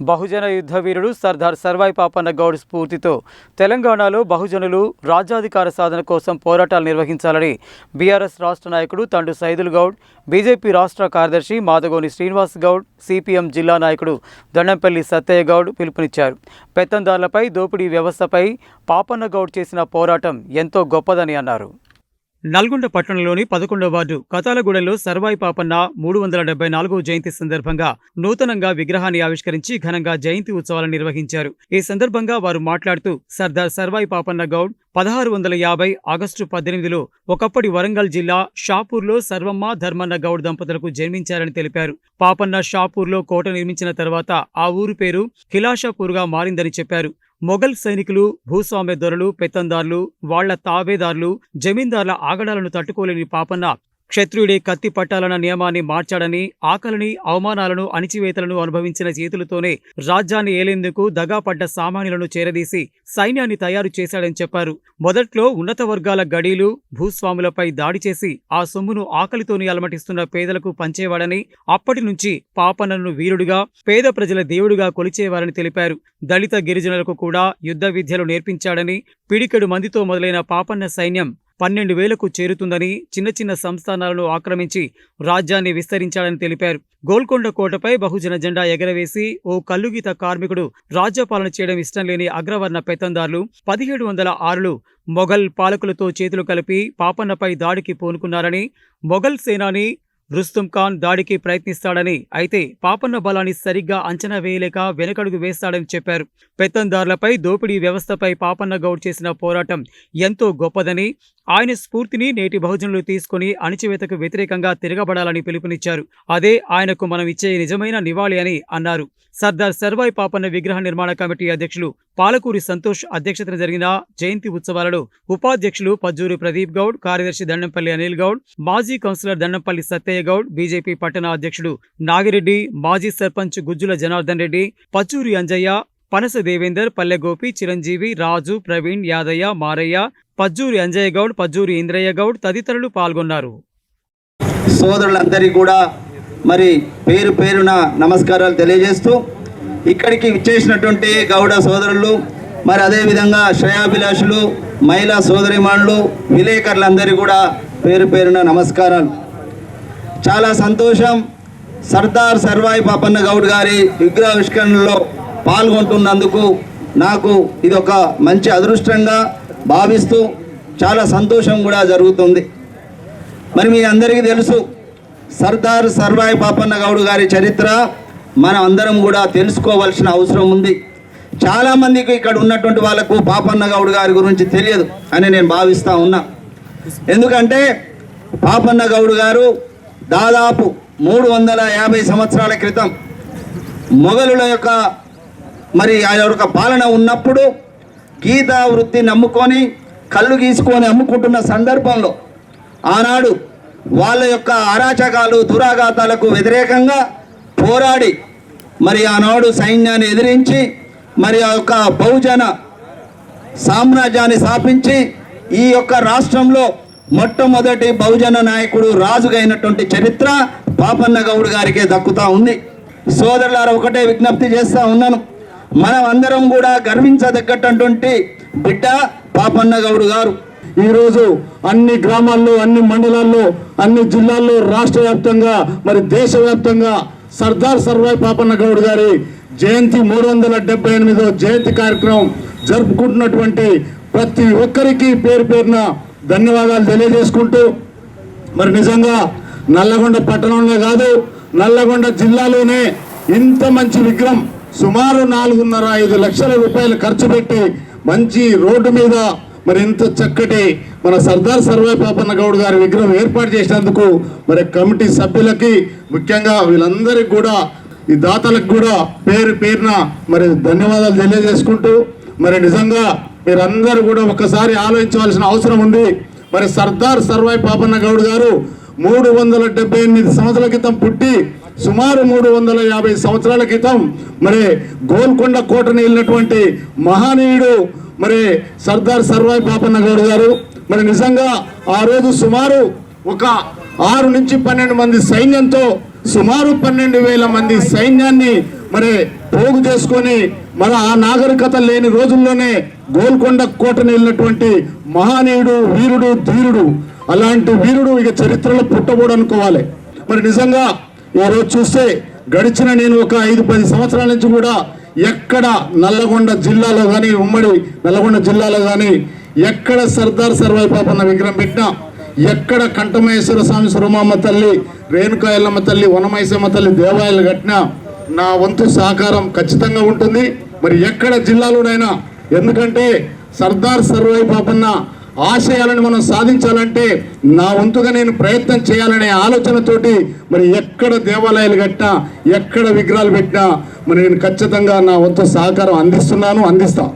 బహుజన యుద్ధ వీరుడు సర్దార్ సర్వాయి పాపన్న గౌడ్ స్ఫూర్తితో తెలంగాణలో బహుజనులు రాజ్యాధికార సాధన కోసం పోరాటాలు నిర్వహించాలని బీఆర్ఎస్ రాష్ట్ర నాయకుడు తండు సైదుల్ గౌడ్, బీజేపీ రాష్ట్ర కార్యదర్శి మాదగోని శ్రీనివాస్ గౌడ్, సిపిఎం జిల్లా నాయకుడు దండంపల్లి సత్తయ్య గౌడ్ పిలుపునిచ్చారు. పెత్తందారులపై దోపిడీ వ్యవస్థపై పాపన్న గౌడ్ చేసిన పోరాటం ఎంతో గొప్పదని అన్నారు. నల్గొండ పట్టణంలోని 11వ వార్డు కతాలగూడలో సర్వాయి పాపన్న 374వ జయంతి సందర్భంగా నూతనంగా విగ్రహాన్ని ఆవిష్కరించి ఘనంగా జయంతి ఉత్సవాలను నిర్వహించారు. ఈ సందర్భంగా వారు మాట్లాడుతూ సర్దార్ సర్వాయి పాపన్న గౌడ్ 1650 ఆగస్టు 18లో ఒకప్పటి వరంగల్ జిల్లా షాపూర్లో సర్వమ్మ ధర్మన్న గౌడ్ దంపతులకు జన్మించారని తెలిపారు. పాపన్న షాపూర్లో కోట నిర్మించిన తర్వాత ఆ ఊరు పేరు కిలాషాపూర్గా మారిందని చెప్పారు. మొఘల్ సైనికులు, భూస్వామ్య దొరలు, పెత్తందార్లు, వాళ్ల తాబేదారులు, జమీందార్ల ఆగడాలను తట్టుకోలేని పాపన్న క్షత్రియుడే కత్తి పట్టాలన్న నియమాన్ని మార్చాడని, ఆకలిని, అవమానాలను, అణిచివేతలను అనుభవించిన చేతులతోనే రాజ్యాన్ని ఏలేందుకు దగాపడ్డ సామాన్యులను చేరదీసి సైన్యాన్ని తయారు చేశాడని చెప్పారు. మొదట్లో ఉన్నత వర్గాల గడీలు, భూస్వాములపై దాడి చేసి ఆ సొమ్మును ఆకలితోని అలమటిస్తున్న పేదలకు పంచేవాడని, అప్పటి నుంచి పాపన్నను వీరుడుగా, పేద ప్రజల దేవుడుగా కొలిచేవారని తెలిపారు. దళిత గిరిజనులకు కూడా యుద్ధ విద్యలు నేర్పించాడని, పిడికెడు మందితో మొదలైన పాపన్న సైన్యం 12,000కు చేరుతుందని, చిన్న చిన్న సంస్థానాలను ఆక్రమించి రాజ్యాన్ని విస్తరించాడని తెలిపారు. గోల్కొండ కోటపై బహుజన జెండా ఎగరవేసి ఓ కల్లుగీత కార్మికుడు రాజ్యపాలన చేయడం ఇష్టం లేని అగ్రవర్ణ పెత్తందార్లు 1706లో మొఘల్ పాలకులతో చేతులు కలిపి పాపన్నపై దాడికి పూనుకున్నారని, మొఘల్ సేనాని రుస్తుం ఖాన్ దాడికి ప్రయత్నిస్తాడని, అయితే పాపన్న బలాన్ని సరిగ్గా అంచనా వేయలేక వెనకడుగు వేస్తాడని చెప్పారు. పెత్తందార్లపై దోపిడీ వ్యవస్థపై పాపన్న గౌడ్ చేసిన పోరాటం ఎంతో గొప్పదని, ఆయన స్ఫూర్తిని నేటి బహుజనులు తీసుకుని అణిచివేతకు వ్యతిరేకంగా తిరగబడాలని పిలుపునిచ్చారు. అదే ఆయనకు మనం ఇచ్చే నిజమైన నివాళి అని అన్నారు. సర్దార్ సర్వాయి పాపన్న విగ్రహ నిర్మాణ కమిటీ అధ్యక్షులు పాలకూరి సంతోష్ అధ్యక్షతన జరిగిన జయంతి ఉత్సవాలలో ఉపాధ్యక్షులు పజ్జూరి ప్రదీప్ గౌడ్, కార్యదర్శి దండంపల్లి అనిల్ గౌడ్, మాజీ కౌన్సిలర్ దండంపల్లి సత్తయ్య గౌడ్, బీజేపీ పట్టణ అధ్యక్షుడు నాగిరెడ్డి, మాజీ సర్పంచ్ గుజ్జుల జనార్దన్ రెడ్డి, పచ్చూరి అంజయ్య, పనస దేవేందర్, పల్లె గోపి, చిరంజీవి, రాజు, ప్రవీణ్, యాదయ్య, మారయ్య, పజ్జూరి అంజయ్య గౌడ్, పజ్జూరి ఇంద్రయ్య గౌడ్ తదితరులు పాల్గొన్నారు. సోదరులందరికీ కూడా మరి పేరు పేరున నమస్కారాలు తెలియజేస్తూ ఇక్కడికి ఇచ్చేసినటువంటి గౌడ సోదరులు, మరి అదేవిధంగా శ్రేయాభిలాషులు, మహిళా సోదరిమణులు, విలేకరులందరికీ కూడా పేరు పేరున నమస్కారాలు. చాలా సంతోషం. సర్దార్ సర్వాయి పాపన్న గౌడ్ గారి విగ్రహావిష్కరణలో పాల్గొంటున్నందుకు నాకు ఇది ఒక మంచి అదృష్టంగా భావిస్తూ చాలా సంతోషం కూడా జరుగుతుంది. మరి మీ అందరికీ తెలుసు, సర్దార్ సర్వాయి పాపన్న గౌడ్ గారి చరిత్ర మనం అందరం కూడా తెలుసుకోవాల్సిన అవసరం ఉంది. చాలామందికి ఇక్కడ ఉన్నటువంటి వాళ్ళకు పాపన్న గౌడ్ గారి గురించి తెలియదు అని నేను భావిస్తూ ఉన్నా. ఎందుకంటే పాపన్న గౌడ్ గారు దాదాపు 350 సంవత్సరాల క్రితం మొఘలుల యొక్క మరి ఆయన యొక్క పాలన ఉన్నప్పుడు గీతా వృత్తి నమ్ముకొని కళ్ళు గీసుకొని అమ్ముకుంటున్న సందర్భంలో ఆనాడు వాళ్ళ యొక్క అరాచకాలు, దురాఘాతాలకు వ్యతిరేకంగా పోరాడి మరి ఆనాడు సైన్యాన్ని ఎదిరించి మరి ఆ యొక్క బహుజన సామ్రాజ్యాన్ని స్థాపించి ఈ యొక్క రాష్ట్రంలో మొట్టమొదటి బహుజన నాయకుడు, రాజుగా అయినటువంటి చరిత్ర పాపన్న గౌడ్ గారికే దక్కుతూ ఉంది. సోదరులారా, ఒకటే విజ్ఞప్తి చేస్తూ ఉన్నాను, మనం అందరం కూడా గర్వించదగ్గటువంటి బిడ్డ పాపన్న గౌడ్ గారు. ఈరోజు అన్ని గ్రామాల్లో, అన్ని మండలాల్లో, అన్ని జిల్లాల్లో, రాష్ట్ర వ్యాప్తంగా మరి దేశవ్యాప్తంగా సర్దార్ సర్వాయి పాపన్న గౌడ్ గారి జయంతి 378వ జయంతి కార్యక్రమం జరుపుకుంటున్నటువంటి ప్రతి ఒక్కరికి పేరు పేరున ధన్యవాదాలు తెలియజేసుకుంటూ, మరి నిజంగా నల్లగొండ పట్టణంలో కాదు, నల్లగొండ జిల్లాలోనే ఇంత మంచి విగ్రహం సుమారు 4.5 లక్షల రూపాయలు ఖర్చు పెట్టి మంచి రోడ్డు మీద మరి ఇంత చక్కటి మన సర్దార్ సర్వాయి పాపన్న గౌడ్ గారి విగ్రహం ఏర్పాటు చేసినందుకు మరి కమిటీ సభ్యులకి, ముఖ్యంగా వీళ్ళందరికీ కూడా, ఈ దాతలకు కూడా పేరు పేరున మరి ధన్యవాదాలు తెలియజేసుకుంటూ, మరి నిజంగా మీరందరూ కూడా ఒకసారి ఆలోచించవలసిన అవసరం ఉంది. మరి సర్దార్ సర్వాయి పాపన్న గౌడ్ గారు 378 సంవత్సరాల క్రితం పుట్టి సుమారు 350 సంవత్సరాల క్రితం మరి గోల్కొండ కోటను వెళ్ళినటువంటి మహనీయుడు మరి సర్దార్ సర్వాయి పాపన్న గౌడ్ గారు. మరి నిజంగా ఆ రోజు సుమారు ఒక 6 నుంచి 12 మంది సైన్యంతో సుమారు 12,000 మంది సైన్యాన్ని మరి పోగు చేసుకొని మన ఆ నాగరికత లేని రోజుల్లోనే గోల్కొండ కోటను వెళ్ళినటువంటి మహానీయుడు, వీరుడు, ధీరుడు. అలాంటి వీరుడు ఇక చరిత్రలో పుట్టబోడు అనుకోవాలి. మరి నిజంగా ఈరోజు చూస్తే గడిచిన నేను ఒక 5-10 సంవత్సరాల నుంచి కూడా ఎక్కడ నల్లగొండ జిల్లాలో కానీ, ఉమ్మడి నల్లగొండ జిల్లాలో కానీ ఎక్కడ సర్దార్ సర్వాయి పాపన్న విగ్రహం పెట్టినా, ఎక్కడ కంఠమహేశ్వర స్వామి, సురమామ్మ తల్లి, రేణుకా ఎల్లమ్మ తల్లి, వనమైసమ్మ తల్లి దేవాలయాలు కట్టినా నా వంతు సహకారం ఖచ్చితంగా ఉంటుంది. మరి ఎక్కడ జిల్లాలోనైనా, ఎందుకంటే సర్దార్ సర్వాయి పాపన్న ఆశయాలను మనం సాధించాలంటే నా వంతుగా నేను ప్రయత్నం చేయాలనే ఆలోచనతోటి మరి ఎక్కడ దేవాలయాలు కట్టినా, ఎక్కడ విగ్రహాలు పెట్టినా మరి నేను ఖచ్చితంగా నా వంతు సహకారం అందిస్తున్నాను, అందిస్తా.